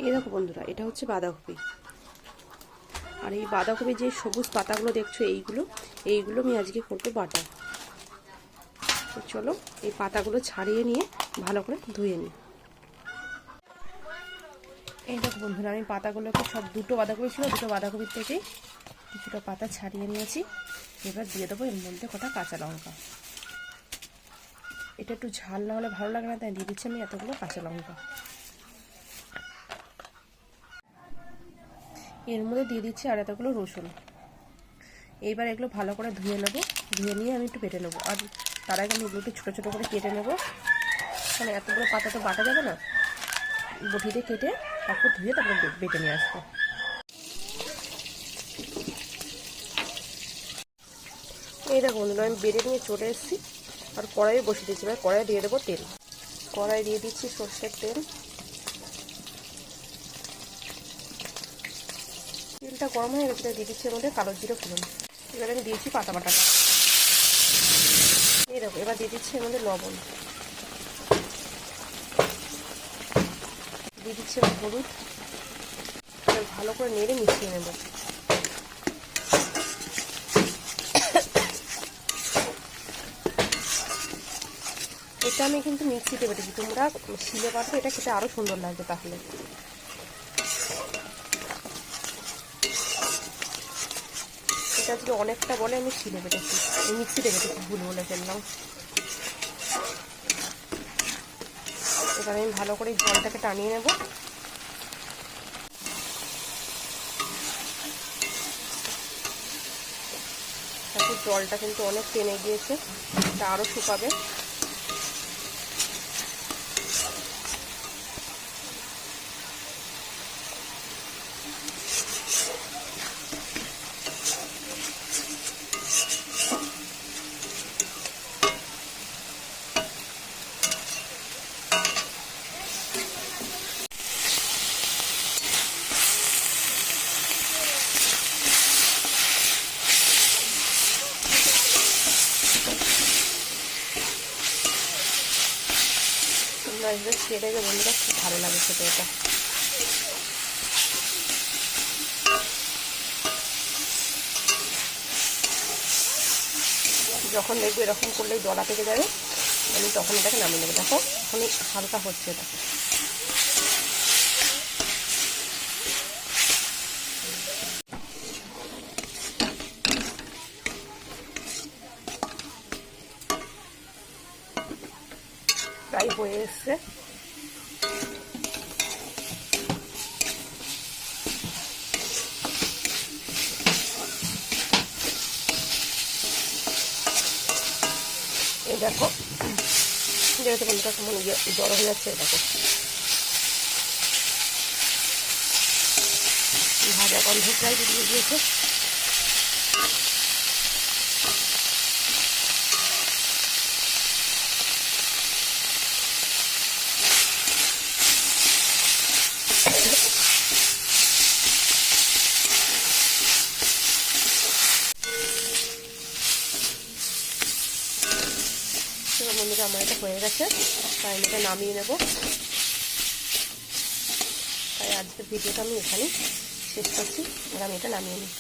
এই দেখো বন্ধুরা, এটা হচ্ছে বাঁধাকপি। আর এই বাঁধাকপি যে সবুজ পাতাগুলো দেখছো, এইগুলো আমি আজকে করবো বাটা। তো চলো এই পাতাগুলো ছাড়িয়ে নিয়ে ভালো করে ধুয়ে নিই। এই দেখো বন্ধুরা, আমি পাতাগুলোকে দুটো বাঁধাকপি ছিল, দুটো বাঁধাকপির থেকে কিছুটা পাতা ছাড়িয়ে নিয়েছি। এবার দিয়ে দেবো এর মধ্যে কটা কাঁচা লঙ্কা। এটা একটু ঝাল না হলে ভালো লাগে না, তাই দিয়ে দিচ্ছি আমি এতগুলো কাঁচা লঙ্কা। এর মধ্যে দিয়ে দিচ্ছি আর এতগুলো রসুন। এইবার এগুলো ভালো করে ধুয়ে নেবো, ধুয়ে নিয়ে আমি একটু বেটে নেবো। আর তার আগে আমি এগুলো একটু ছোটো ছোটো করে কেটে নেবো, মানে এতগুলো পাতা তো বাটা যাবে না। বটিতে কেটে তারপর ধুয়ে তারপর বেটে নিয়ে আসবো। এই দেখো বন্ধুরা, আমি বেটে নিয়ে চলে এসেছি আর কড়াইয়ে বসিয়ে দিচ্ছি। এবার কড়াইয়ে দিয়ে দেবো তেল। কড়াই দিয়ে দিচ্ছি সর্ষের তেল। তেলটা গরম হয়ে গেছে, দিয়ে দিচ্ছি এর মধ্যে কালো জিরে ফোড়ন। এবার আমি দিয়েছি পাতা বাটাটা। এই দেখো, এবার দিয়ে দিচ্ছি এর মধ্যে লবণ, দিয়ে দিচ্ছি হলুদ। ভালো করে নেড়ে মিশিয়ে নেব। এটা আমি কিন্তু মিক্সিতে বেটেছি, তোমরা শিলে বাটবে, এটা খেতে আরও সুন্দর লাগবে। তাহলে এটা যদি অনেকটা বলে আমি শিলে বেটেছি, মিক্সিতে বেটেছি, ভুল বলে ফেললাম। এবার আমি ভালো করে জলটাকে টানিয়ে নেব। জলটা কিন্তু অনেক টেনে গিয়েছে, এটা আরও শুকাবে। ছেড়ে গেলে বন্ধুরা খুব ভালো লাগে খেতে এটা। যখন দেখবো এরকম করলেই দলা থেকে যাবে, আমি তখন এটাকে নামিয়ে নেবো। দেখো এখন হালকা হচ্ছে এটা। প্রায় হয়ে এসছে। এই দেখো, যেহেতু বন্ধুটা কেমন জড়ো হয়ে যাচ্ছে, দেখো ভাজা গন্ধ প্রায় বেরিয়ে গিয়েছে। বন্ধুরা আমার এটা হয়ে গেছে, তাই আমি এটা নামিয়ে নেব। তাই আজকের ভিডিওটা আমি এখানে শেষ করছি, আর আমি এটা নামিয়ে নিই।